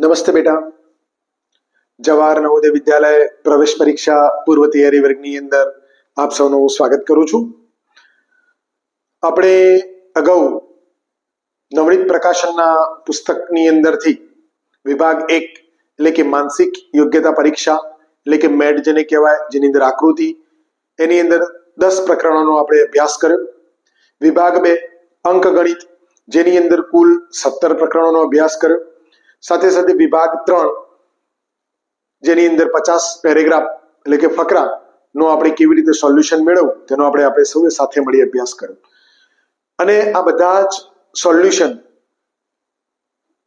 નમસ્તે બેટા. જવાહર નવોદય વિદ્યાલય પ્રવેશ પરીક્ષા પૂર્વ તૈયારી વર્ગની અંદર આપ સૌનું સ્વાગત કરું છું. આપણે અગાઉ નવનીત પ્રકાશનના પુસ્તકની અંદરથી વિભાગ 1 એટલે કે માનસિક યોગ્યતા પરીક્ષા એટલે કે મેટ જેને કહેવાય, જેની અંદર આકૃતિ, એની અંદર 10 પ્રકરણોનો આપણે અભ્યાસ કર્યો. વિભાગ 2 અંકગણિત, જેની અંદર કુલ 17 પ્રકરણોનો અભ્યાસ કર્યો. સાથે સાથે વિભાગ 3 જેની અંદર 50 પેરેગ્રાફ એટલે કે ફકરાનો આપણે કેવી રીતે સોલ્યુશન મેળવવું તેનો આપણે સૌએ સાથે મળી અભ્યાસ કર્યો. અને આ બધા જ સોલ્યુશન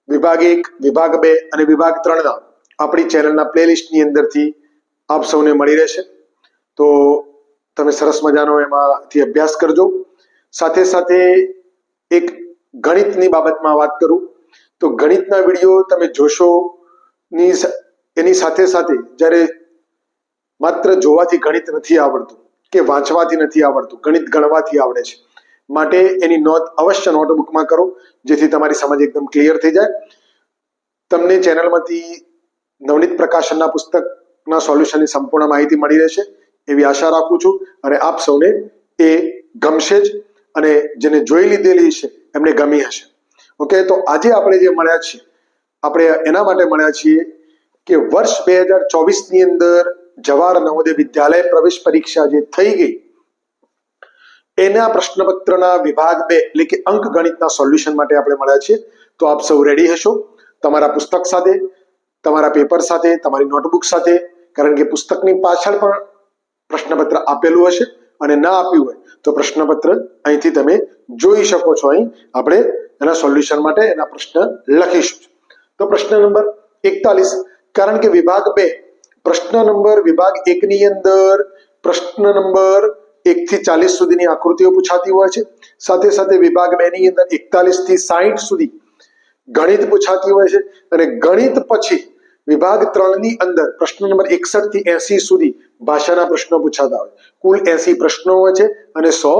વિભાગ 1, વિભાગ 2 અને વિભાગ 3 ના આપણી ચેનલના પ્લેલિસ્ટની અંદરથી આપ સૌને મળી રહેશે. તો તમે સરસ મજાનો એમાંથી અભ્યાસ કરજો. સાથે સાથે એક ગણિતની બાબતમાં વાત કરું તો ગણિતના વિડીયો તમે જોશો એની સાથે સાથે જ્યારે માત્ર જોવાથી ગણિત નથી આવડતું કે વાંચવાથી નથી આવડતું, ગણિત ગણવાથી આવડે છે. માટે એની નોંધ અવશ્ય નોટબુકમાં કરો, જેથી તમારી સમજ એકદમ ક્લિયર થઈ જાય. તમને ચેનલમાંથી નવનીત પ્રકાશનના પુસ્તકના સોલ્યુશનની સંપૂર્ણ માહિતી મળી રહેશે એવી આશા રાખું છું. અને આપ સૌને એ ગમશે જ, અને જેને જોઈ લીધેલી છે એમને ગમી હશે. ઓકે, તો આજે આપણે જે મળ્યા છીએ, આપણે એના માટે મળ્યા છીએ કે વર્ષ 2024 ની અંદર જવાહર નવોદય વિદ્યાલય પ્રવેશ પરીક્ષા જે થઈ ગઈ એના પ્રશ્નપત્રના વિભાગ 2 એટલે કે અંક ગણિતના સોલ્યુશન માટે આપણે મળ્યા છીએ. તો આપ સૌ રેડી હશો તમારા પુસ્તક સાથે, તમારા પેપર સાથે, તમારી નોટબુક સાથે, કારણ કે પુસ્તકની પાછળ પણ પ્રશ્નપત્ર આપેલું હશે, અને ના આપ્યું હોય તો પ્રશ્નપત્ર અહીંથી તમે જોઈ શકો છો. અહીં આપણે એના સોલ્યુશન માટે એના પ્રશ્ન લખીશું. તો પ્રશ્ન નંબર 41, કારણ કે વિભાગ 2 પ્રશ્ન નંબર વિભાગ 1 ની અંદર પ્રશ્ન નંબર 1 થી 40 સુધીની આકૃતિઓ પૂછાતી હોય છે. સાથે સાથે વિભાગ 2 ની અંદર 41 થી 60 સુધી ગણિત પૂછાતી હોય છે. અને ગણિત પછી વિભાગ 3 ની અંદર પ્રશ્ન નંબર 61 થી 80 સુધી ભાષાના પ્રશ્નો પૂછાતા હોય. કુલ 80 પ્રશ્નો હોય છે અને 100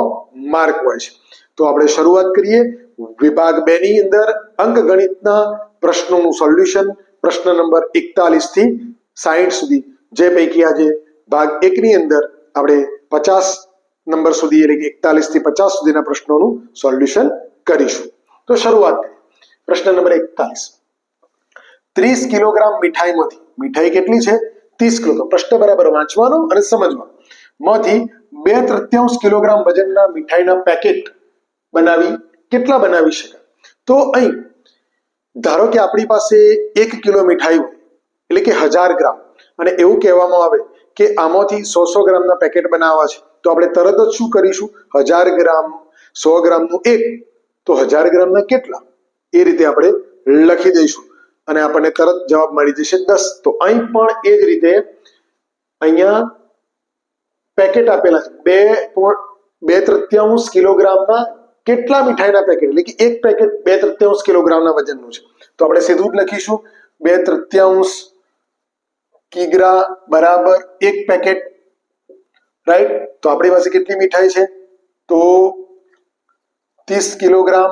માર્ક હોય છે. તો આપણે શરૂઆત કરીએ વિભાગ 2 ની અંદર અંક ગણિતના પ્રશ્નોનું સોલ્યુશન પ્રશ્ન નંબર 41 થી 60 સુધી, જે પૈકી આજે ભાગ 1 ની અંદર આપણે 50 નંબર સુધી એટલે કે 41 થી 50 સુધીના પ્રશ્નોનું સોલ્યુશન કરીશું. તો શરૂઆત કરીએ. પ્રશ્ન નંબર 41, 30 કિલોગ્રામ મીઠાઈમાંથી, મીઠાઈ કેટલી છે? 30 કિલોગ્રામ. પ્રશ્ન બરાબર વાંચવાનો અને સમજવાનો. માંથી 2/3 કિલોગ્રામ વજનના મીઠાઈના પેકેટ કેટલા બનાવી શકાય? તો અહીં ધારો કે આપણી પાસે 1 કિલો મીઠાઈ હોય એટલે કે 1000 ગ્રામ, અને એવું કહેવામાં આવે કે આમાંથી 100 ગ્રામના પેકેટ બનાવવા છે. તો આપણે તરત જ શું કરીશું? 1000 ગ્રામ 100 ગ્રામનું 1, તો 1000 ગ્રામના કેટલા, એ રીતે આપણે લખી દઈશું અને આપણને તરત જવાબ મળી જશે 10. તો અહીં પણ એ જ રીતે અહીંયા પેકેટ આપેલા છે. 2/3 કિલોગ્રામના કેટલા મીઠાઈના પેકેટ, એટલે કે એક પેકેટ 2/3 કિલોગ્રામના વજનનું છે. તો આપણે સીધું જ લખીશું 2/3 કિગ્રા બરાબર 1 પેકેટ. રાઈટ? તો આપણી પાસે કેટલી મીઠાઈ છે? તો 30 કિલોગ્રામ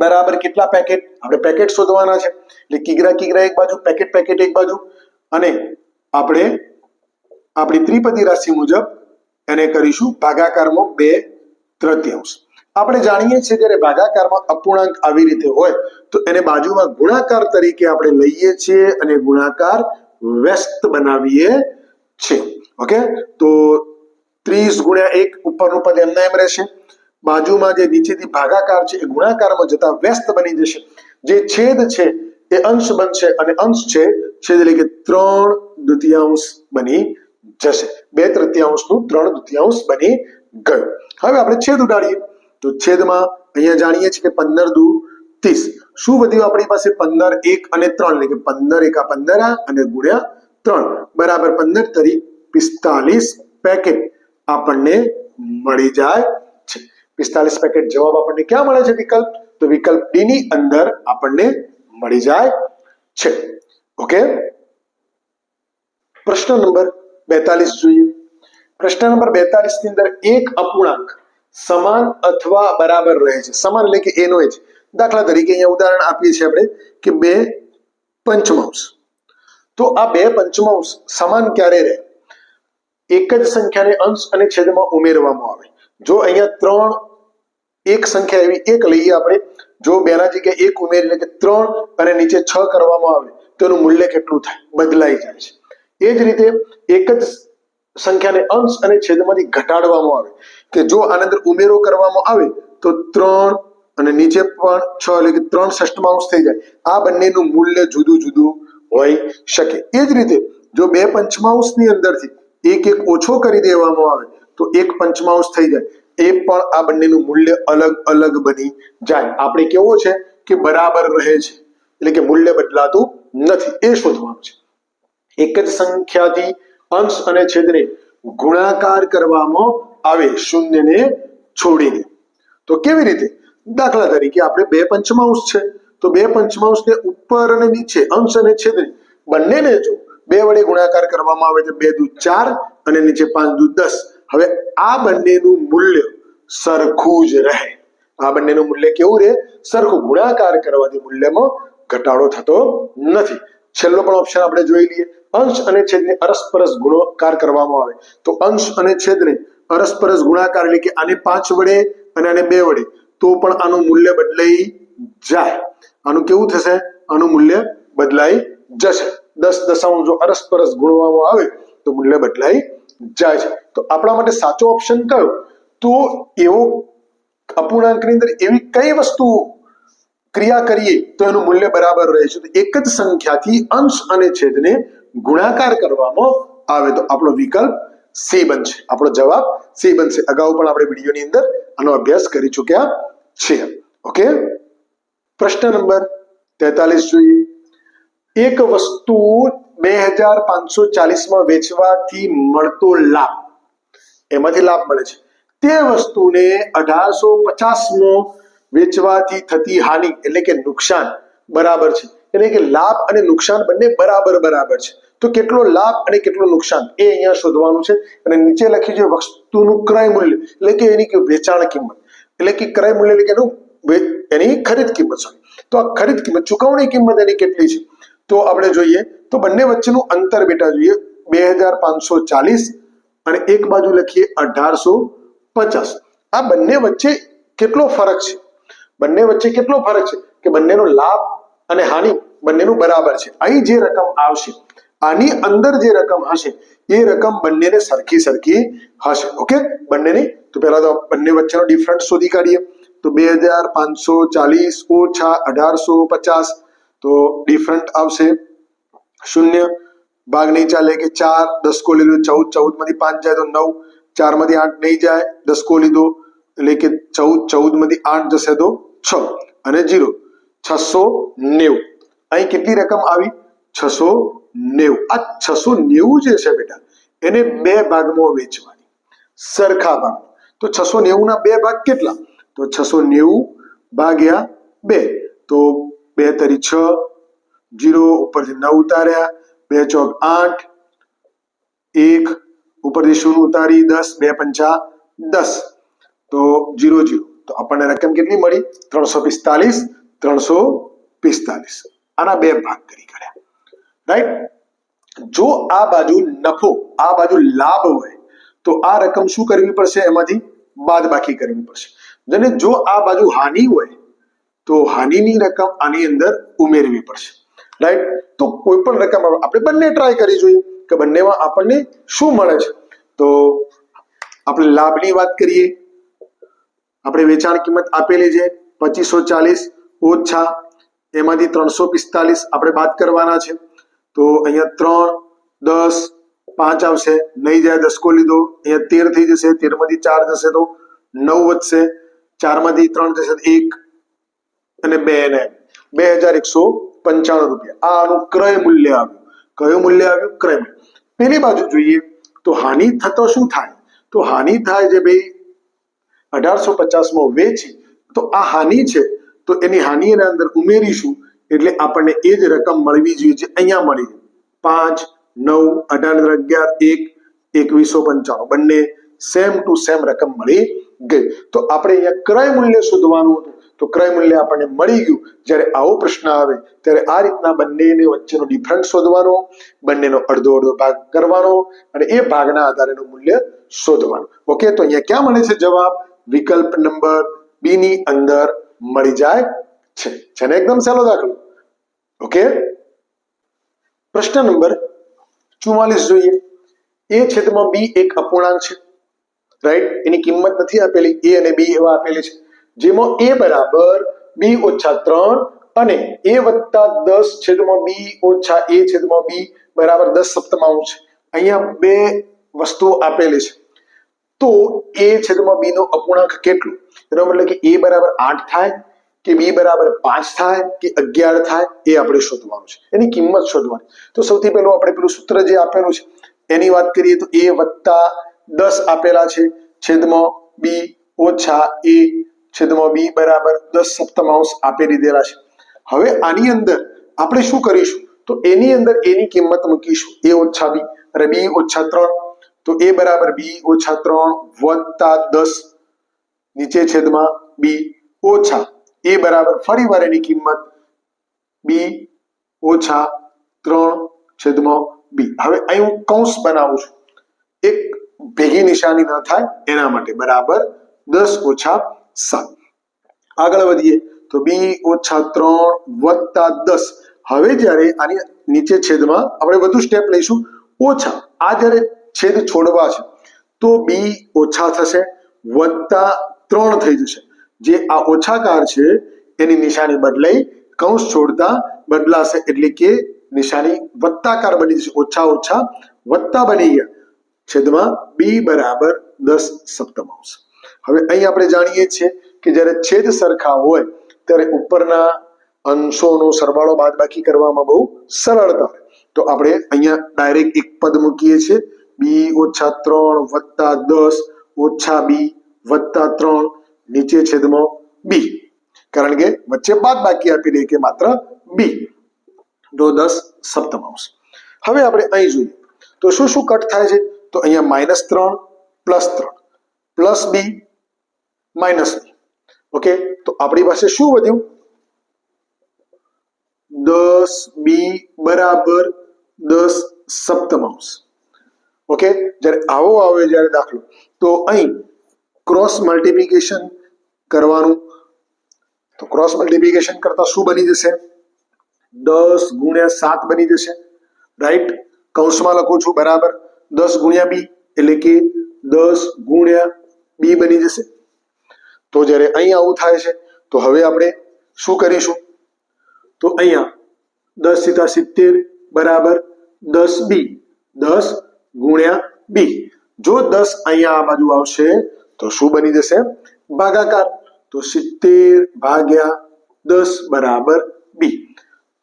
બરાબર કેટલા પેકેટ? આપણે પેકેટ શોધવાના છે. એટલે કિગ્રા એક બાજુ, પેકેટ એક બાજુ, અને આપણે આપણી ત્રિપદી રાશિ મુજબ એને કરીશું ભાગાકારમાં 2/3. આપણે જાણીએ છીએ જ્યારે ભાગાકારમાં અપૂર્ણાંક આવી રીતે હોય તો એને બાજુમાં ગુણાકાર તરીકે આપણે લઈએ છીએ અને ગુણાકાર વ્યસ્ત બનાવીએ છીએ. ઓકે, તો 30 ગુણ્યા 1 ઉપરનું પદ એમના એમ રહેશે. બાજુમાં જે નીચેથી ભાગાકાર છે એ ગુણાકારમાં જતા વ્યસ્ત બની જશે. જે છેદ છે એ અંશ બનશે, અને અંશ છે છેદ એટલે કે 3/2 બની જશે. 2/3 નું 3/2 બની ગયું. હવે આપણે છેદ ઉડાડીએ તો છેદમાં અહીંયા જાણીએ છીએ કે 15 દુ 30. શું વધ્યું આપણી પાસે? 15, 1 અને 3, એટલે કે 15 એકા 15 અને ગુણ્યા 3 બરાબર 15 તરી 45 પેકેટ આપણને મળી જાય છે. 45 પેકેટ જવાબ આપણને ક્યાં મળે છે? વિકલ્પ. તો વિકલ્પ ડી ની અંદર આપણને મળી જાય છે. ઓકે, પ્રશ્ન નંબર 42 જોઈએ. પ્રશ્ન નંબર 42 ની અંદર એક અપૂર્ણાંક સમાન અથવા બરાબર રહે છે. સમાન એટલે કે એનો જ. દાખલા તરીકે અહીંયા ઉદાહરણ આપીએ છીએ આપણે કે 2 પંચમાંશ. તો આ બે પંચમાંશ સમાન ક્યારે રહે? એક જ સંખ્યાને અંશ અને છેદમાં ઉમેરવામાં આવે. જો અહીંયા 3 એક સંખ્યા એવી એક લઈએ આપણે, જો બેના જગ્યાએ એક ઉમેરીને કે 3 અને નીચે 6 કરવામાં આવે તો એનું મૂલ્ય કેટલું થાય? બદલાઈ જાય છે. એ જ રીતે એક જ સંખ્યાને અંશ અને છેદમાંથી ઘટાડવામાં આવે કે જો આની અંદર ઉમેરો કરવામાં આવે તો 3 અને નીચે પણ 6 એટલે કે 3/6 થઈ જાય. આ બંનેનું મૂલ્ય જુદું જુદું હોઈ શકે. એ જ રીતે જો બે પંચમાંશની અંદરથી એક એક ઓછો કરી દેવામાં આવે તો એક પંચમાંશ થઈ જાય. એ પણ આ બંનેનું મૂલ્ય અલગ અલગ બની જાય. આપણે કેવો છે કે બરાબર રહે છે, એટલે કે મૂલ્ય બદલાતું નથી, એ શોધવાનું છે. એક જ સંખ્યાથી અંશ અને છેદને ગુણાકાર કરવામાં આવે શૂન્યને છોડીને. તો કેવી રીતે? દાખલા તરીકે આપણે બે પંચમાંશ છે તો બે પંચમાંશને ઉપર અને નીચે અંશ અને છેદને બંનેને જો 2 વડે ગુણાકાર કરવામાં આવે તો 2 દુ 4 અને નીચે 5 દુ 10. હવે આ બંનેનું મૂલ્ય સરખું જ રહે. આ બંનેનું મૂલ્ય કેવું રહે? સરખું. ગુણાકાર કરવાથી મૂલ્યમાં ઘટાડો થતો નથી. છેલ્લો પણ ઓપ્શન આપણે જોઈ લઈએ. અંશ અને છેદને અરસપરસ ગુણાકાર કરવામાં આવે તો અંશ અને છેદને અરસપરસ ગુણાકાર એટલે કે આને 5 વડે અને આને 2 વડે તો પણ આનું મૂલ્ય બદલાઈ જાય. આનું કેવું થશે? આનું મૂલ્ય બદલાઈ જશે. 10 દશાંશ જો અરસપરસ ગુણવામાં આવે તો મૂલ્ય બદલાઈ જાય છે. તો આપણા માટે સાચો ઓપ્શન કયો? તો એવો અપૂર્ણાંકની અંદર એવી કઈ વસ્તુ ક્રિયા કરીએ તો એનું મૂલ્ય બરાબર રહે છે? તો એક જ સંખ્યાથી અંશ અને છેદને ગુણાકાર કરવામાં આવે તો આપણો વિકલ્પ સી બનશે. આપણો જવાબ સી બનશે. અગાઉ પણ આપણે વિડીયોની અંદર આનો અભ્યાસ કરી ચૂક્યા છીએ. ઓકે, પ્રશ્ન નંબર 43 જોઈએ. એક વસ્તુ 2540 વેચવાથી મળતો લાભ, એમાંથી લાભ મળે છે, તે વસ્તુને 1850 વેચવાથી થતી હાનિ એટલે કે નુકસાન બરાબર છે. એટલે કે લાભ અને નુકસાન બંને બરાબર છે. તો કેટલો લાભ અને કેટલું નુકસાન એ અહીંયા શોધવાનું છે. અને નીચે લખ્યું છે વસ્તુનું ક્રય મૂલ્ય એટલે કે એની વેચાણ કિંમત, એટલે કે ક્રય મૂલ્ય એટલે કે એની ખરીદ કિંમત. તો આ ખરીદ કિંમત, ચૂકવણી કિંમત એની કેટલી છે? તો આપણે જોઈએ તો બંને વચ્ચેનું અંતર બેટા જોઈએ 2540 અને એક બાજુ લખીએ 1850. આ બંને વચ્ચે કેટલો ફરક છે? બંને વચ્ચે કેટલો ફરક છે કે બંનેનો લાભ અને હાનિ બંનેનું બરાબર છે. અહીં જે રકમ આવશે આની અંદર જે રકમ હશે એ રકમ બંનેને સરખી હશે. ઓકે, બંનેની. તો પહેલા તો બંને વચ્ચેનો ડિફરન્સ શોધી કાઢીએ. તો 2540 ઓછા 1850 તો ડિફરન્ટ આવશે 0. ભાગ નહીં ચાલે કે 4 10 કો લીધો 14 માંથી 5 જાય તો 9, 4 માંથી 8 નહીં જાય 10 કો લીધો એટલે કે 14 માંથી 8 જશે તો 6 અને 0 690. અહીં કેટલી રકમ આવી? 690. આ 690 જે છે બેટા એને 2 ભાગમાં વેચવાની, સરખા ભાગ. તો 690 ના 2 ભાગ કેટલા? તો 690 ભાગ્યા 2 તો 2 તરી 6, 0 ઉપરથી 9 ઉતાર્યા, 2 ચોક 8, 1 ઉપરથી 0 ઉતારી 10, 2 પંચા 10 તો 0 0. તો આપણને રકમ કેટલી મળી? 345. 345. આના 2 ભાગ કરી કાઢ્યા. રાઈટ. જો આ બાજુ નફો આ બાજુ લાભ હોય તો આ રકમ શું કરવી પડશે? એમાંથી બાદબાકી કરવી પડશે. અને જો આ બાજુ હાનિ હોય તો હાનિની રકમ આની અંદર ઉમેરવી પડશે. રાઈટ. તો કોઈ પણ રકમ આપણે બંને ટ્રાય કરી જોઈએ કે બંનેમાં આપણને શું મળે છે. તો આપણે લાભની વાત કરીએ. આપણે વેચાણ કિંમત આપેલી છે 2540 ઓછા એમાંથી 345 આપણે બાદ કરવાના છે. તો અહીંયા 3 10 5 આવશે, નહીં જાય 10 કો લીધો, અહીંયા 13 થઈ જશે, 13 માંથી 4 જશે તો 9 વધશે, 4 માંથી 3 જશે 1 અને 2 ને 2195 રૂપિયા. આ આનું ક્રય મૂલ્ય આવ્યું. કયું મૂલ્ય આવ્યું? ક્રય મૂલ્ય. પેલી બાજુ જોઈએ તો હાનિ થતો શું થાય? તો હાનિ થાય છે ભાઈ 1850 વેચી તો આ હાનિ છે તો એની હાનિ એના અંદર ઉમેરીશું એટલે આપણને એ જ રકમ મળવી જોઈએ જે અહીંયા મળી 5 9 18 11 1 2195 બંને સેમ ટુ સેમ રકમ મળી ગઈ. તો આપણે અહીંયા ક્રય મૂલ્ય શોધવાનું હતું તો ક્રય મૂલ્ય આપણને મળી ગયું. જ્યારે આવો પ્રશ્ન આવે ત્યારે આ રીતના બંનેની વચ્ચેનો ડિફરન્સ શોધવાનો, બંનેનો અડધો અડધો ભાગ કરવાનો અને એ ભાગના આધારે એનું મૂલ્ય શોધવાનું. ઓકે, તો અહીંયા ક્યાં મળે છે જવાબ? વિકલ્પ નંબર બી ની અંદર મળી જાય છે ને એકદમ સહેલો દાખલો. ઓકે, પ્રશ્ન નંબર 44 જોઈએ. a છેદમાં b એક અપૂર્ણાંક છે, રાઈટ? એની કિંમત નથી આપેલી, a અને b એવા આપેલી છે, જેમાં a બરાબર b ઓછા 3 અને a વત્તા 10 છેદમાં b ઓછા a છેદમાં b બરાબર 10 સપ્તમાંશ છે. અહીંયા બે વસ્તુઓ આપેલી છે. તો a છેદમાં b નો અપૂર્ણાંક કેટલો? એનો મતલબ કે a બરાબર 8 થાય કે b બરાબર 5 થાય કે 11 થાય, એ આપણે શોધવાનું છે, એની કિંમત શોધવાની. તો સૌથી પહેલું આપણે પેલું સૂત્ર જે આપેલું છે એની વાત કરીએ તો a વત્તા 10 આપેલા છે છેદમાં b ઓછા a છેદમાં b બરાબર 10 સપ્તમાંશ આપી દીધેલા છે. હવે આની અંદર આપણે શું કરીશું? તો એની અંદર એની કિંમત મૂકીશું, a ઓછા b અને b ઓછા 3. તો a બરાબર b ઓછા 3 વત્તા 10 નીચે છેદમાં b ઓછા a બરાબર ફરી વાર એની કિંમત b ઓછા 3 છેદમાં b. હવે અહીં હું કૌંસ બનાવું છું, એક ભેગી નિશાની ન થાય એના માટે, બરાબર 10 ઓછા 7. આગળ વધીએ તો b ઓછા 3 વત્તા 10. હવે જ્યારે આની નીચે છેદમાં આપણે વધુ સ્ટેપ લઈશું, ઓછા આ જ્યારે છેદ છોડવા છે તો b ઓછા થશે વત્તા 3 થઈ જશે. જે આ ઓછાકાર છે એની નિશાની બદલાઈ કૌંસ છોડતા બદલાશે, એટલે કે નિશાની વત્તાકાર બની જશે, ઓછા ઓછા વત્તા બની ગયા, છેદમાં b બરાબર 10 સપ્તમાંશ. હવે અહીં આપણે જાણીએ છીએ કે જ્યારે છેદ સરખા હોય ત્યારે ઉપરના અંશોનો સરવાળો બાદબાકી કરવામાં બહુ સરળતા હોય. તો આપણે અહીંયા ડાયરેક્ટ એક પદ મૂકીએ છીએ, b ઓછા 3 વત્તા 10 ઓછા b વત્તા 3 નીચે છેદમાં b, કારણ કે વચ્ચે બાદબાકી આપી દઈએ કે માત્ર b, તો 10 સપ્તમાંશ. હવે આપણે અહીં જોઈએ તો શું શું કટ થાય છે? તો અહીંયા -3 +3 plus b minus b. Okay, તો આપણી પાસે શું વધ્યું? 10b બરાબર 10 સપ્તમાંશ. ઓકે, જ્યારે આવો આવે જ્યારે દાખલો, તો અહીં ક્રોસ મલ્ટિપ્લિકેશન કરવાનું. તો ક્રોસ મલ્ટિપ્લિકેશન કરતા શું બની જશે? 10 ગુણ્યા 7 બની જશે, રાઈટ? કૌંસમાં લખું છું બરાબર 10 ગુણ્યા b, એટલે કે 10 ગુણ્યા b બની જશે. તો જ્યારે અહીં આવું થાય છે તો હવે આપણે શું કરીશું? તો અહીંયા 10 × 70 બરાબર 10b, 10 ગુણ્યા b. જો 10 અહીંયા આ બાજુ આવશે તો શું બની જશે? ભાગાકાર. તો 70 ભાગ્યા 10 બરાબર b.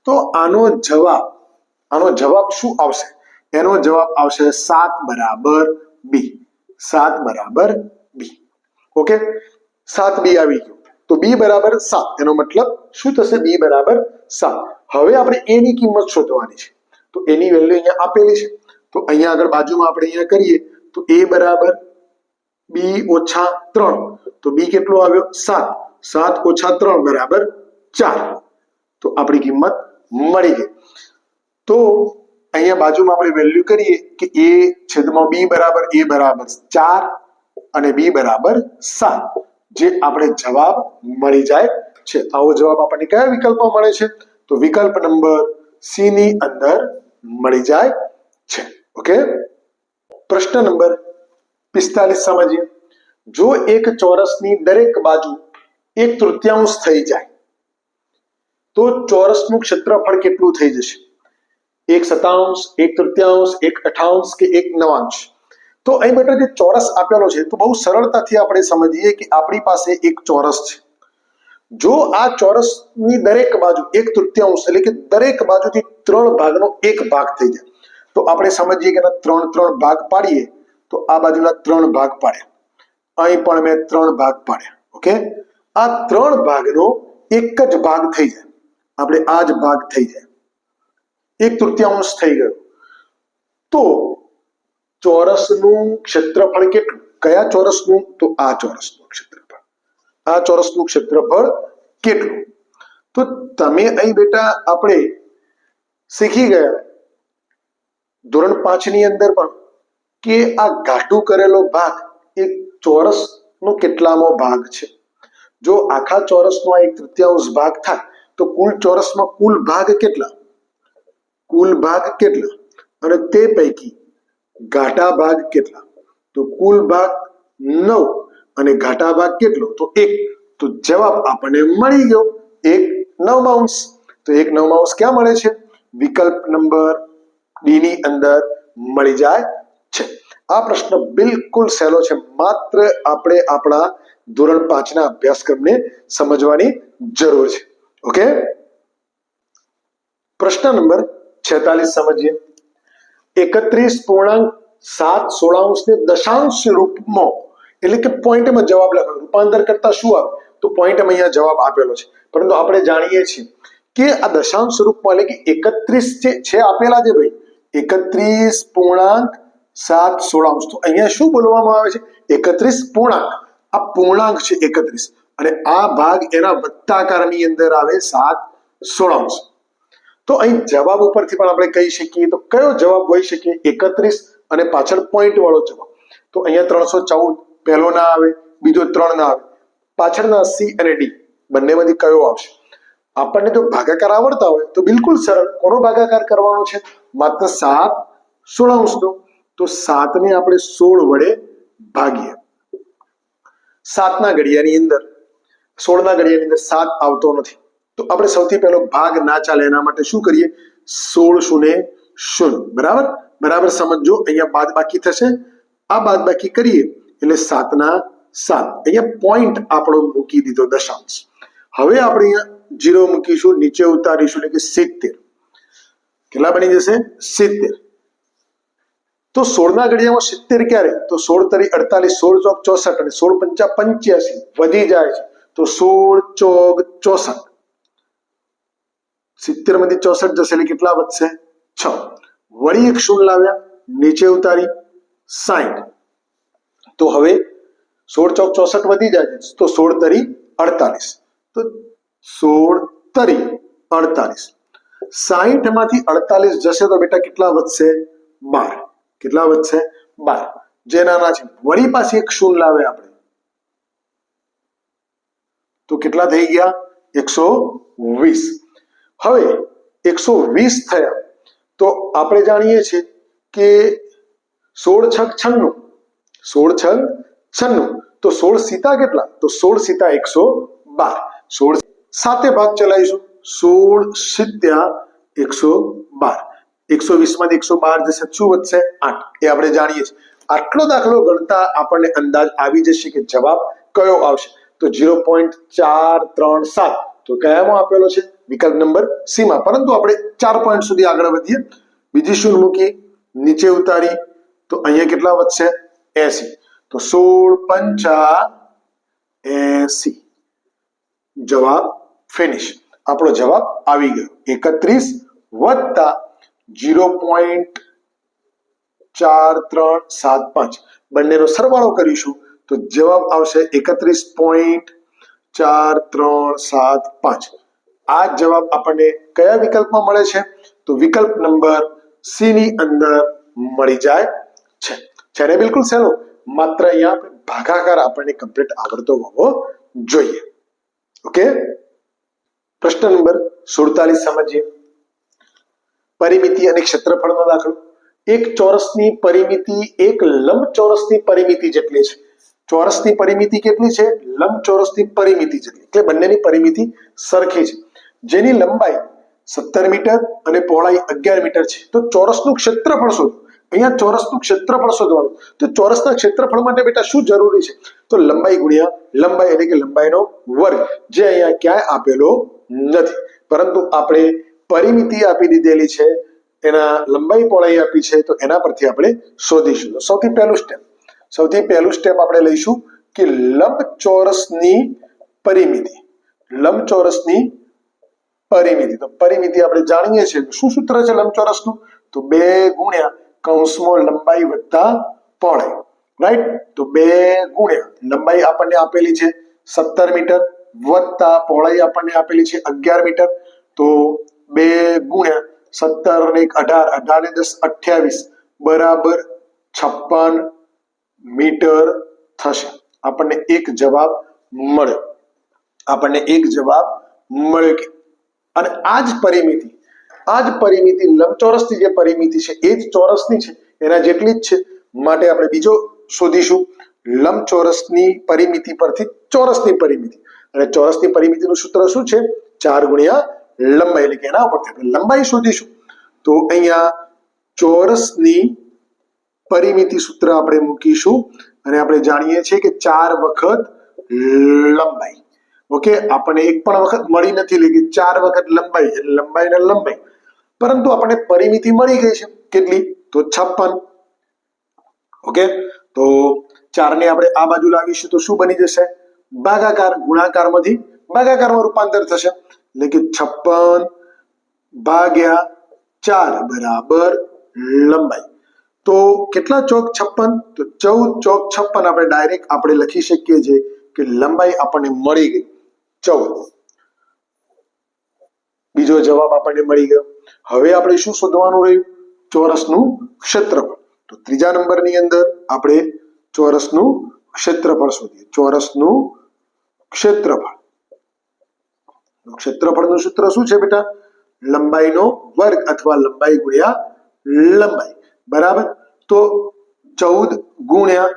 તો આનો જવાબ શું આવશે? એનો જવાબ આવશે 7 બરાબર b, 7 બરાબર b. ઓકે, 7b આવી ગયું, તો b બરાબર 7. એનો મતલબ શું થશે? b બરાબર 7. હવે આપણે a ની કિંમત શોધવાની છે, તો એની વેલ્યુ અહીંયા આપેલી છે. તો અહીંયા આગળ બાજુમાં આપણે અહીંયા કરીએ તો a બરાબર b ઓછા 3. તો b કેટલો આવ્યો? 7. 7 ઓછા 3 બરાબર 4. તો આપણી કિંમત મળી ગઈ. તો અહીંયા બાજુમાં આપણે વેલ્યુ કરીએ કે a છેદમાં b બરાબર a બરાબર 4 અને b બરાબર 7, જે આપણે જવાબ મળી જાય છે. આવો જવાબ આપણને કયા વિકલ્પમાં મળે છે? તો વિકલ્પ નંબર સી ની અંદર મળી જાય છે. ઓકે, પ્રશ્ન નંબર 45 સમજીએ. જો એક ચોરસની દરેક બાજુ 1/3 થઈ જાય તો ચોરસનું ક્ષેત્રફળ કેટલું થઈ જશે? 1/7, 1/3, 1/8 કે 1/9? તો અહીં બેટા જે ચોરસ આપેલો છે તો બહુ સરળતાથી આપણે સમજીએ કે આપણી પાસે એક ચોરસ છે. જો આ ચોરસની દરેક બાજુ 1/3 એટલે કે દરેક બાજુથી 3 ભાગનો 1 ભાગ થઈ જાય, તો આપણે સમજીએ કે 3 ભાગ પાડીએ. તો આ બાજુના 3 ભાગ પાડ્યા, અહીં પણ મેં 3 ભાગ પાડ્યા. ઓકે, આ 3 ભાગનો એક જ ભાગ થઈ જાય, આપણે આ જ ભાગ થઈ જાય, 1/3 થઈ ગયો. તો ચોરસનું ક્ષેત્રફળ કેટલું? કયા ચોરસનું? તો આ ચોરસનું ક્ષેત્રફળ. આ ચોરસનું ક્ષેત્રફળ કેટલું? તો તમે અહીં બેટા આપણે શીખી ગયા ધોરણ 5 ની અંદર પણ કે આ ઘાટું કરેલો ભાગ એક ચોરસ નો કેટલામો ભાગ છે. જો આખા ચોરસનો આ 1/3 ભાગ થાય તો કુલ ચોરસમાં કુલ ભાગ કેટલા? કુલ ભાગ કેટલા? અને તે પૈકી ઘાટા ભાગ કેટલા? તો કુલ ભાગ 9 અને ઘાટા ભાગ કેટલો? તો 1. તો જવાબ આપણને મળી ગયો 1/9. તો 1/9 ક્યાં મળે છે? વિકલ્પ નંબર ડી ની અંદર મળી જાય છે. આ પ્રશ્ન બિલકુલ સહેલો છે, માત્ર આપણે આપણા ધોરણ 5 ના અભ્યાસક્રમને સમજવાની જરૂર છે. ઓકે, પ્રશ્ન નંબર 46 સમજીએ. 31.7/16 ને દશાંશ રૂપમાં એટલે કે પોઈન્ટમાં જવાબ લખાયો. રૂપાંતર કરતા શું આવે? તો પોઈન્ટમાં અહીંયા જવાબ આપેલો છે, પરંતુ આપણે જાણીએ છીએ કે આ દશાંશ રૂપમાં એટલે કે 31 છે આપેલા છે ભાઈ, 31.7/16. તો અહીંયા શું બોલવામાં આવે છે? 31 પૂર્ણાંક. આ પૂર્ણાંક છે 31 અને આ ભાગ એના વત્તાકારની અંદર આવે 7/16. તો અહીં જવાબ ઉપરથી પણ આપણે કહી શકીએ તો કયો જવાબ હોઈ શકે? 31 અને પાછળ પોઈન્ટ વાળો જવાબ. તો અહીંયા 314 પહેલો ના આવે, બીજો 3 ના આવે, પાછળના સી અને ડી બંનેમાંથી કયો આવશે? આપણને જો ભાગાકાર આવડતા હોય તો બિલકુલ સરળ. કોનો ભાગાકાર કરવાનો છે? માત્ર 7/16 નો. તો 7 ને આપણે 16 વડે ભાગીએ. 7 ના ઘડિયાની અંદર 16 ના ઘડિયાની અંદર 7 આવતો નથી, તો આપણે સૌથી પહેલો ભાગ ના ચાલે એના માટે શું કરીએ? 16 શૂન્ય 0. બરાબર બરાબર સમજો. અહીંયા બાદબાકી થશે, આ બાદબાકી કરીએ એટલે 7 ના 7. અહીંયા પોઈન્ટ આપણો મૂકી દીધો દશાંશ. હવે આપણે અહીંયા 0 મૂકીશું, નીચે ઉતારીશું એટલે કે 70. કેટલા બની જશે? 70. તો 16 ના ઘડિયામાં 70 ક્યારે? તો 16 તરી 48, 16 ચોક 64 અને 16 પંચા 85 વધી જાય છે. તો 16 ચોક 64, 70 માંથી 64 જશે એટલે કેટલા વધશે? 6. વળી એક શૂન્ય લાવ્યા, નીચે ઉતારી 60. તો હવે 16 ચોક 64 વધી જાય છે, તો 16 તરી 48. તો 16 તરી 48. 60 માંથી 48 જશે તો બેટા કેટલા વધશે? 12. કેટલા વધશે? 12. જે નાના છે વળી પાછી એક શૂન્ય લાવે આપણે, તો કેટલા થઈ ગયા? 120. હવે 120 થયા તો આપણે જાણીએ છીએ કે 16 છક 96, 16 છક 96. તો 16 સીતા કેટલા? તો 16 સીતા 112. 16 સાતે ભાગ ચલાવીશું, 16 સીત્યા 112. 120 માંથી 112 જશે, શું વધશે? 8. એ આપણે જાણીએ છીએ. આટલો દાખલો ગણતા આપણને અંદાજ આવી જશે કે જવાબ કયો આવશે. તો 0.437 તો કયામાં આપેલો છે? વિકલ્પ નંબર સી માં. પરંતુ આપણે 4 પોઈન્ટ સુધી આગળ વધીએ, બીજી શૂન્ય મૂકી, નીચે ઉતારી, તો અહીંયા કેટલા વધશે? 80. તો 16 પંચા 80. જવાબ ફિનિશ. આપણો જવાબ આવી ગયો 31 વત્તા 0.4375. બંનેનો સરવાળો કરીશું તો જવાબ આવશે 31.4375. આ જવાબ આપણને કયા વિકલ્પમાં મળે છે? તો વિકલ્પ નંબર સી ની અંદર મળી જાય છે. છે ને બિલકુલ સહેલો, માત્ર અહીંયા ભાગાકાર આપણને કમ્પ્લીટ આવડતો હોવો જોઈએ. ઓકે, પ્રશ્ન નંબર 47 સમજીએ. પરિમિતિ અને ક્ષેત્રફળનો દાખલો. એક ચોરસની પરિમિતિ એક લંબચોરસની પરિમિતિ જેટલી છે. ચોરસની પરિમિતિ કેટલી છે? લંબચોરસની પરિમિતિ જેટલી. એટલે બંનેની પરિમિતિ સરખી છે. જેની લંબાઈ 17 મીટર અને પહોળાઈ 11 મીટર છે. તો ચોરસનું ક્ષેત્રફળ શોધો. અહીંયા ચોરસનું ક્ષેત્રફળ શોધવાનું. તો ચોરસના ક્ષેત્રફળ માટે બેટા શું જરૂરી છે? તો લંબાઈ ગુણ્યા લંબાઈ એટલે કે લંબાઈનો વર્ગ, જે અહીંયા ક્યાંય આપેલો નથી, પરંતુ આપણે પરિમિતિ આપી દીધેલી છે, એના લંબાઈ પહોળાઈ આપી છે, તો એના પરથી આપણે શોધીશું. તો સૌથી પહેલું સ્ટેપ આપણે લઈશું કે લંબચોરસની પરિમિતિ. લંબચોરસની પરિમિતિ, તો પરિમિતિ આપણે જાણીએ છીએ. શું સૂત્ર છે લંબચોરસનું? તો 2 ગુણ્યા કૌંસમાં લંબાઈ વત્તા પહોળાઈ. રાઈટ? તો 2 ગુણ્યા લંબાઈ આપણને આપેલી છે 17 મીટર વત્તા પહોળાઈ આપણને આપેલી છે 11 મીટર, તો 2 ગુણ્યા 17 અને 1 18, 18 ને 10 28 બરાબર 56 મીટર થશે. આપણને એક જવાબ મળ્યો. અને આ જ પરિમિતિ લંબચોરસની જે પરિમિતિ છે એ જ ચોરસની છે, એના જેટલી જ છે. માટે આપણે બીજો શોધીશું લંબચોરસની પરિમિતિ પરથી ચોરસની પરિમિતિ. અને ચોરસની પરિમિતિનું સૂત્ર શું છે? 4 ગુણ્યા લંબાઈ. એટલે કે એના ઉપરથી આપણે લંબાઈ શોધીશું. તો અહીંયા ચોરસની પરિમિતિ સૂત્ર આપણે મૂકીશું અને આપણે જાણીએ છીએ કે 4 વખત લંબાઈ. ઓકે, આપણને એક પણ વખત મળી નથી, એટલે કે 4 વખત લંબાઈ, એટલે લંબાઈ ને લંબાઈ. પરંતુ આપણને પરિમિતિ મળી ગઈ છે. કેટલી? તો 56. ઓકે, તો 4 ને આપણે આ બાજુ લાવીશું તો શું બની જશે? ભાગાકાર. ગુણાકારમાંથી ભાગાકારમાં રૂપાંતર થશે, એટલે કે 56 ભાગ્યા 4 બરાબર લંબાઈ. તો કેટલા ચોક 56? તો 14 ચોક 56. આપણે ડાયરેક્ટ આપણે લખી શકીએ છીએ કે લંબાઈ આપણને મળી ગઈ 14. બીજો જવાબ આપણને મળી ગયો. હવે આપણે શું શોધવાનું રહ્યું? ચોરસનું ક્ષેત્રફળ. તો ત્રીજા નંબરની અંદર આપણે ચોરસનું ક્ષેત્રફળ શોધીએ. ચોરસનું ક્ષેત્રફળ. ક્ષેત્રફળનું સૂત્ર શું છે બેટા? લંબાઈનો વર્ગ અથવા લંબાઈ ગુણ્યા લંબાઈ બરાબર. તો 14 ગુણ્યા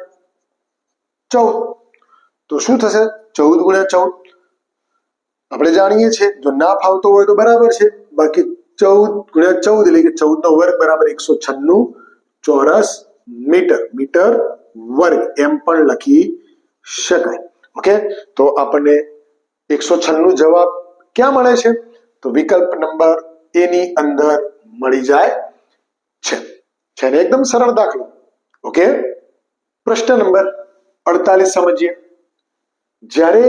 14, તો શું થશે? 14 ગુણ્યા 14 આપણે જાણીએ છીએ, જો ના ફાવતો હોય તો બરાબર છે, બાકી 14 ગુણ્યા 14 એટલે કે 14 નો વર્ગ બરાબર 196 ચોરસ મીટર. મીટર વર્ગ એમ પણ લખી શકાય. ઓકે, તો આપણને 196 જવાબ ક્યાં મળે છે? તો વિકલ્પ નંબર એ ની અંદર મળી જાય છે. છે ને એકદમ સરળ દાખલો. ઓકે, પ્રશ્ન નંબર 48 સમજીએ. જ્યારે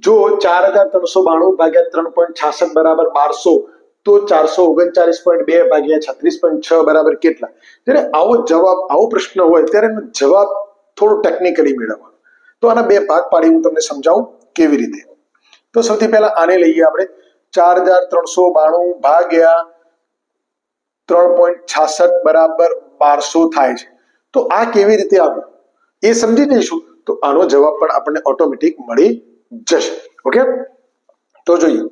જો 4392 ભાગ્યા 3.66 બરાબર 1200, તો 439.2 ભાગ્યા 36.6 બરાબર કેટલા? જ્યારે આવો પ્રશ્ન હોય ત્યારે એનો જવાબ થોડો ટેકનિકલી મેળવવાનો. તો આના બે ભાગ પાડી હું તમને સમજાવું કેવી રીતે. તો સૌથી પહેલા આને લઈએ આપણે. 4392 ભાગ્યા 3.66 બરાબર 1200 થાય છે. તો આ કેવી રીતે આવ્યું એ સમજી જઈશું તો આનો જવાબ પણ આપણને ઓટોમેટિક મળી જશે. ઓકે, તો જોઈએ.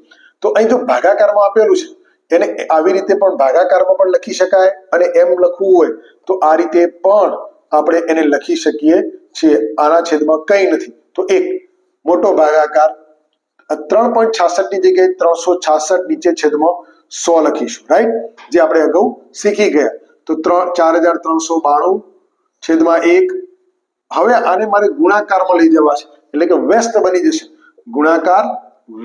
તો અહીં જો ભાગાકારમાં આપેલું છે એને આવી રીતે પણ ભાગાકારમાં પણ લખી શકાય, અને એમ લખવું હોય તો આ રીતે પણ આપણે એને લખી શકીએ છીએ. આના છેદમાં કંઈ નથી તો એક મોટો ભાગાકાર 3.66 ની જગ્યાએ 366 નીચે છેદમાં 100 લખીશું. રાઈટ, જે આપણે અગાઉ શીખી ગયા. તો 4392 છેદમાં 1. હવે આને મારે ગુણાકારમાં લઈ જવા છે, એટલે કે વ્યસ્ત બની જશે. ગુણાકાર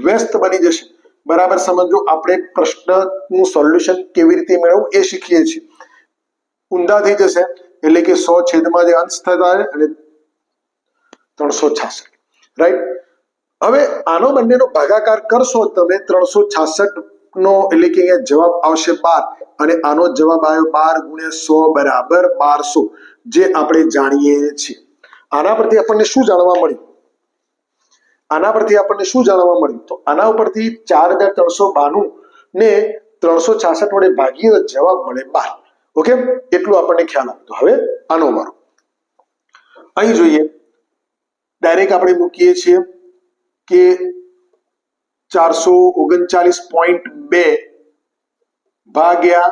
વ્યસ્ત બની જશે. બરાબર સમજો. આપણે પ્રશ્નનું સોલ્યુશન કેવી રીતે મેળવવું એ શીખીએ છીએ. ઊંધા થઈ જશે, એટલે કે 100 છેદમાં જે અંશ થતા અને 366. રાઈટ, હવે આનો બંનેનો ભાગાકાર કરશો તમે 366 નો, એટલે કે અહીંયા જવાબ આવશે 12, અને આનો જવાબ આવ્યો 12 ગુણ્યા 100 બરાબર 1200, જે આપણે જાણીએ છીએ. આના પરથી આપણને શું જાણવા મળ્યું? તો આના ઉપરથી 4392 ને 366 વડે ભાગીએ તો જવાબ મળે 12. ઓકે, એટલું આપણને ખ્યાલ આવે. તો હવે આનો વારો. અહીં જોઈએ, ડાયરેક્ટ આપણે મૂકીએ છીએ કે 439.2 ભાગ્યા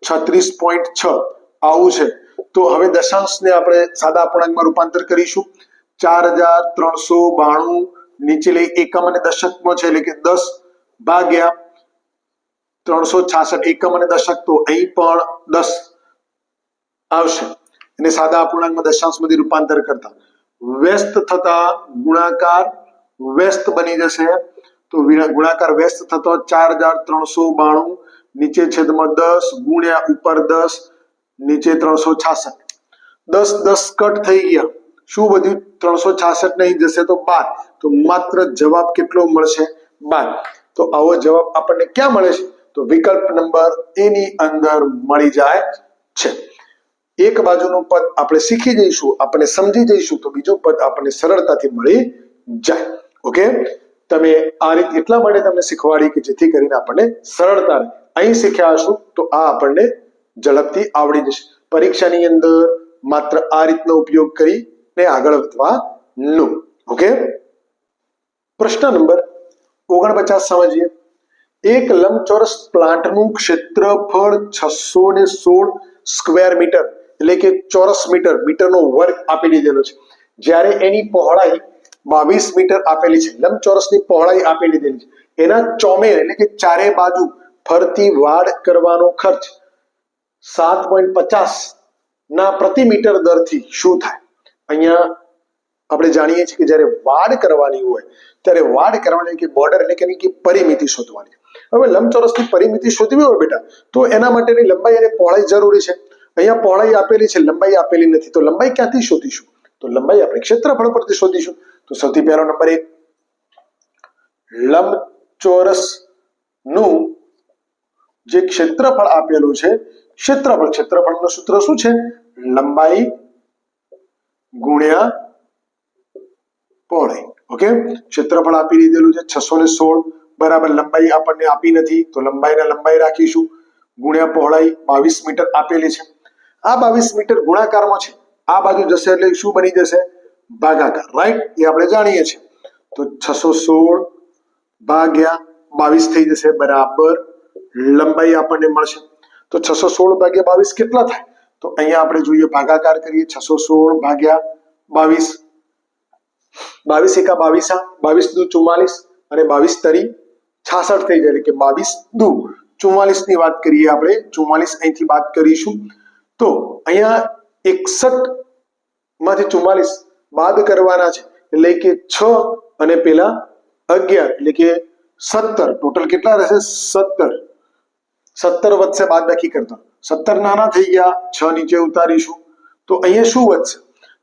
36.6 આવું છે. તો હવે દશાંશને આપણે સાદા અપૂર્ણાંકમાં રૂપાંતર કરીશું. 4392 નીચે લઈ એકમ અને દશકમાં છે, એટલે કે 10 ભાગ્યા 366 એકમ અને દશક, તો અહીં પણ 10 આવશે. અને સાદા અપૂર્ણાંકમાં દશાંશમાંથી રૂપાંતર કરતા વ્યસ્ત થતા ગુણાકાર વ્યસ્ત બની જશે. તો ગુણાકાર વ્યસ્ત થતો 4392 નીચે છેદમાં 10 ગુણ્યા ઉપર 10 નીચે 366. 10 10 કટ થઈ ગયા. શું વધ્યું? 366 નહીં જશે તો 12. તો માત્ર જવાબ કેટલો મળશે? 12. તો આવો જવાબ આપણને ક્યાં મળે છે? તો વિકલ્પ નંબર એ ની અંદર મળી જાય છે. એક બાજુનું પદ આપણે શીખી જઈશું, આપણે સમજી જઈશું, તો બીજું પદ આપણને સરળતાથી મળી જાય. ઓકે, તમે આ રીત એટલા માટે તમને શીખવાડી કે જેથી કરીને આપણને સરળતા રહે. અહીં શીખ્યા હશું તો આ આપણને ઝડપથી આવડી જશે. પરીક્ષાની અંદર માત્ર આ રીતનો ઉપયોગ કરીને આગળ વધવાનું. ઓકે, પ્રશ્ન નંબર 49 સમજીએ. એક લંબચોરસ પ્લાન્ટનું ક્ષેત્રફળ 616 સ્ક્વેર મીટર એટલે કે ચોરસ મીટર, મીટરનો વર્ગ આપી દીધેલો છે. જ્યારે એની પહોળાઈ 22 મીટર આપેલી છે. લંબચોરસની પહોળાઈ આપી દીધેલી છે. એના ચોમેર એટલે કે ચારે બાજુ ફરતી વાડ કરવાનો ખર્ચ 7.50 ના પ્રતિ મીટર દરથી શું થાય? અહીંયા આપણે જાણીએ છીએ કે જ્યારે વાડ કરવાની હોય ત્યારે વાડ કરવાની કે બોર્ડર એટલે કે એની પરિમિતિ શોધવાની. હવે લંબચોરસની પરિમિતિ શોધવી હોય બેટા તો એના માટેની લંબાઈ અને પહોળાઈ જરૂરી છે. અહીંયા પહોળાઈ આપેલી છે, લંબાઈ આપેલી નથી, તો લંબાઈ ક્યાંથી શોધીશું? તો લંબાઈ આપણે ક્ષેત્રફળ પરથી શોધીશું. તો સૌથી પહેલો નંબર 1, લંબચોરસ નું જે ક્ષેત્રફળ આપેલું છે, ક્ષેત્રફળનું સૂત્ર શું છે? લંબાઈ ગુણ્યા પહોળાઈ. ઓકે, ક્ષેત્રફળ આપી દીધેલું છે 616 બરાબર લંબાઈ આપણને આપી નથી તો લંબાઈ રાખીશું ગુણ્યા પહોળાઈ 22 મીટર આપેલી છે. આ 22 મીટર ગુણાકારમાં છે, આ બાજુ જશે એટલે શું બની જશે? ભાગાકાર. રાઈટ, એ આપણે જાણીએ છીએ. તો 616 ભાગ્યા 22 થઈ જશે બરાબર લંબાઈ આપણને મળશે. તો 616 ભાગ્યા 22 કેટલા થાય? તો અહીંયા આપણે જોઈએ ભાગાકાર કરીએ. 616 ભાગ્યા 22, 22 એકા 22, 22 દુ 44 અને 22 તરી 66 થઈ જાય. એટલે કે 22 દુ 44 ની વાત કરીએ આપણે, 44 અહીંથી બાદ કરીશું તો અહીંયા 61 માંથી 44 બાદ કરવાના છે એટલે કે 6 અને પેલા 11 એટલે કે 17. ટોટલ કેટલા રહેશે? 17 વધશે બાદબાકી કરતા. 17 નાના થઈ ગયા, 6 નીચે ઉતારીશું તો અહીંયા શું વધશે?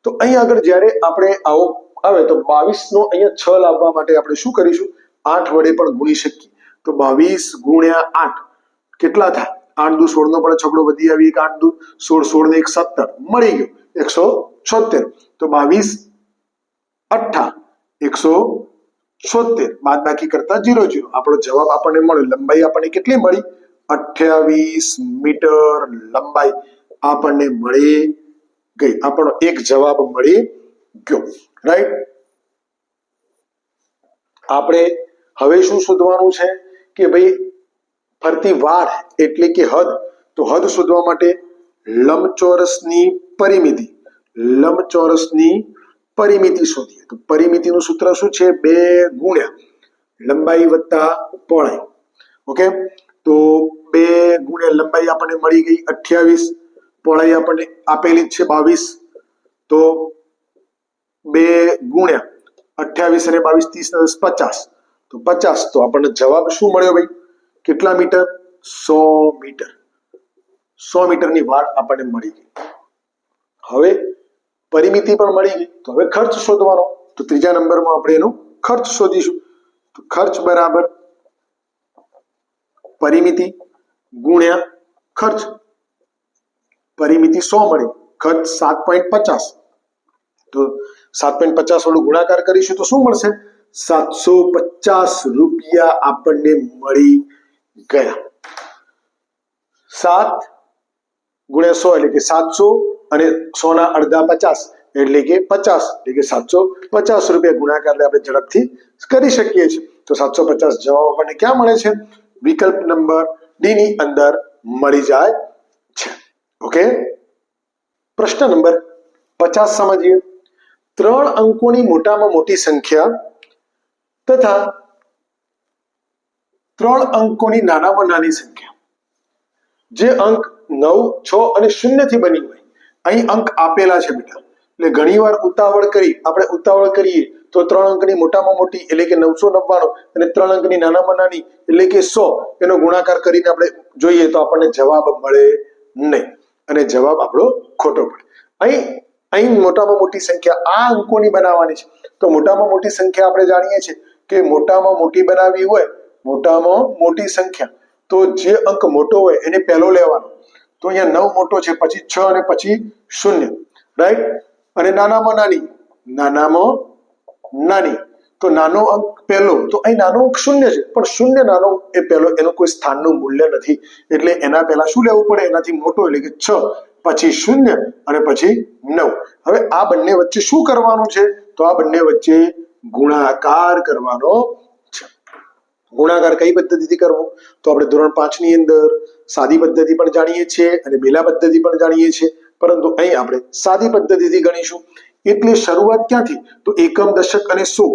તો અહીં આગળ જ્યારે આપણે આવો આવે તો 22 નો અહીંયા 6 લાવવા માટે આપણે શું કરીશું? 8 વડે પણ ગુણી શકીએ. તો 22 ગુણ્યા 8 કેટલા થાય? 8 દુ 16 નો પણ છગડો વધી આવી, 8 દુ 16, 16 ને 1 17 મળી ગયો 176. તો 22 8 176 બાદબાકી કરતા 0 0. આપણો જવાબ આપણને મળ્યો. લંબાઈ આપણને કેટલી મળી? 28 મીટર લંબાઈ આપણને મળી ગઈ. આપણો એક જવાબ મળી ગયો. રાઈટ, આપણે હવે શું શોધવાનું છે કે ભાઈ ફરતી વાડ એટલે કે હદ. તો હદ શોધવા માટે લંબચોરસની પરિમિતિ શોધીએ. તો પરિમિતિનું સૂત્ર શું છે? 2 ગુણ્યા લંબાઈ વત્તા પહોળાઈ. ઓકે, તો 2 ગુણ્યા લંબાઈ આપણને મળી ગઈ 28, પહોળાઈ આપણને આપેલી જ છે 22. તો 2 ગુણ્યા 28 અને 22 30 50. તો 50. તો આપણને જવાબ શું મળ્યો ભાઈ? કેટલા મીટર? 100 મીટર. 100 મીટરની વાડ આપણને મળી ગઈ. હવે પરિમિતિ પણ મળી ગઈ તો હવે ખર્ચ શોધવાનો. તો ત્રીજા નંબરમાં આપણે એનો ખર્ચ શોધીશું. તો ખર્ચ બરાબર પરિમિતિ ગુણ્યા ખર્ચ. પરિમિતિ 100 મળી, ખર્ચ 7.50. તો 7.50 વડું ગુણાકાર કરીશું તો શું મળશે? 750 રૂપિયા આપણને મળી ગયા. 7 ગુણ્યા 100 એટલે કે 700 અને 100 ના અડધા 50 એટલે કે 50 એટલે કે 750 રૂપિયા ગુણાકાર આપણે ઝડપથી કરી શકીએ છીએ. તો 750 જવાબ આપણને ક્યાં મળે છે? વિકલ્પ નંબર ડી ની અંદર મળી જાય છે. ઓકે, પ્રશ્ન નંબર 50 સમજીએ. 3 અંકોની મોટામાં મોટી સંખ્યા તથા 3 અંકોની નાનામાં નાની સંખ્યા જે અંક 9, 6 અને 0 થી બની હોય. અહીં અંક આપેલા છે બેટા, એટલે ઘણીવાર ઉતાવળ કરીએ તો 3 અંકની મોટામાં મોટી એટલે કે 999 અને 3 અંકની નાનામાં નાની એટલે કે 100 એનો ગુણાકાર કરીને આપણે જોઈએ તો આપણને જવાબ મળે નહીં અને જવાબ આપણો ખોટો પડે. અહીં મોટામાં મોટી સંખ્યા આ અંકોની બનાવવાની છે. તો મોટામાં મોટી સંખ્યા આપણે જાણીએ છીએ કે મોટામાં મોટી બનાવવી હોય, મોટામાં મોટી સંખ્યા તો જે અંક મોટો હોય એને પહેલો લેવાનો. તો અહીંયા 9 મોટો છે, પછી 6 અને પછી 0. રાઈટ, અને નાનામાં નાની તો નાનો અંક પહેલો, તો અહીં નાનો અંક શૂન્ય છે, પણ શૂન્ય નાનો એ પહેલો, એનું કોઈ સ્થાનનું મૂલ્ય નથી, એટલે એના પહેલા શું લેવું પડે? એનાથી મોટો, એટલે કે 6, પછી 0 અને પછી 9. હવે આ બંને વચ્ચે શું કરવાનું છે? તો આ બંને વચ્ચે ગુણાકાર કરવાનો છે. ગુણાકાર કઈ પદ્ધતિથી કરવો? તો આપણે ધોરણ 5 ની અંદર સાદી પદ્ધતિ પણ જાણીએ છીએ અને બેલા પદ્ધતિ પણ જાણીએ છીએ, પરંતુ અહીં આપણે સાદી પદ્ધતિથી ગણીશું. એટલે શરૂઆત ક્યાંથી? તો એકમ, દશક અને સો.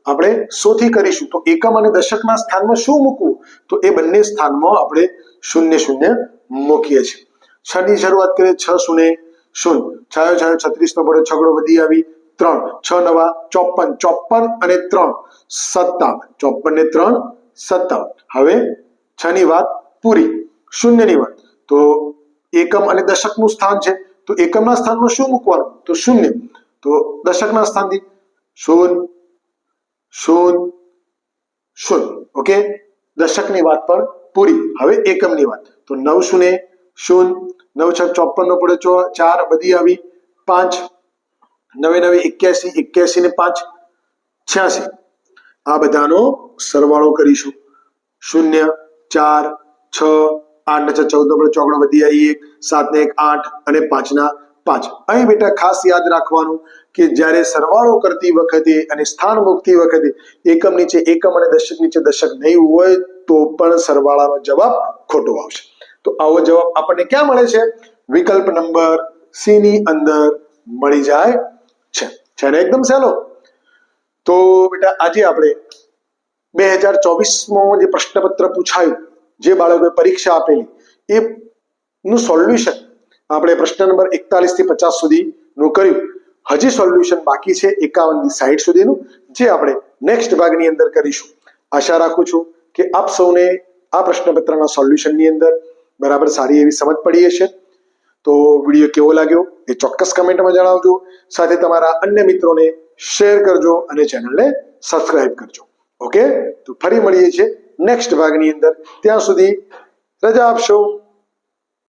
આપણે 100 થી કરીશું, તો એકમ અને દશકના સ્થાનમાં શું મૂકવું? તો એ બંને સ્થાનમાં આપણે 0 મૂકીએ છીએ. 6 ની શરૂઆત કરીએ, 6 શૂને 0, 6 6 36 નો પડ્યો છગડો વધી આવી 3, 6 નવા 54, 54 અને 3 57, 54 ને 3 57. હવે 6 ની વાત પૂરી. 0 ની વાત, તો એકમ અને દશકનું સ્થાન છે, તો એકમના સ્થાનમાં શું મૂકવાનું? તો 0. તો દશકના સ્થાનથી 0 0 0. ઓકે, દશકની વાત પણ પૂરી. હવે એકમની વાત, તો 9 શૂને 0, 9 6 54 નો પડ્યો 4 વધી આવી 5, 9 9 81, 81 ને 5 86. આ બધાનો સરવાળો કરીશું. 0 4 6 8 ને 6 14 નો ચોગડો વધી આવી 1, 7 ને 1 8 અને 5 ના 5. અહીં બેટા ખાસ યાદ રાખવાનું કે જ્યારે સરવાળો કરતી વખતે અને સ્થાન મૂકતી વખતે એકમ નીચે એકમ અને દશક નીચે દશક નહીં હોય તો પણ સરવાળાનો જવાબ ખોટો આવશે. તો આવો જવાબ આપણને ક્યાં મળે છે? વિકલ્પ નંબર સી ની અંદર મળી જાય છે. છે ને એકદમ સહેલો. તો બેટા આજે આપણે 2024માં જે પ્રશ્નપત્ર પૂછાયું, જે બાળકોએ પરીક્ષા આપેલી, એ નું સોલ્યુશન આપણે પ્રશ્ન નંબર 41 થી 50 સુધીનું કર્યું. હજી સોલ્યુશન બાકી છે 51 થી 60 સુધીનું, જે આપણે નેક્સ્ટ ભાગની અંદર કરીશું. આશા રાખું છું કે આપ સૌને આ પ્રશ્નપત્રના સોલ્યુશનની અંદર બરાબર સારી એવી સમજ પડી હશે. તો વિડીયો કેવો લાગ્યો એ ચોક્કસ કમેન્ટમાં જણાવજો. સાથે તમારા અન્ય મિત્રોને શેર કરજો અને ચેનલને સબસ્ક્રાઇબ કરજો. ઓકે, તો ફરી મળીએ છીએ નેક્સ્ટ ભાગની અંદર. ત્યાં સુધી રજા આપશો.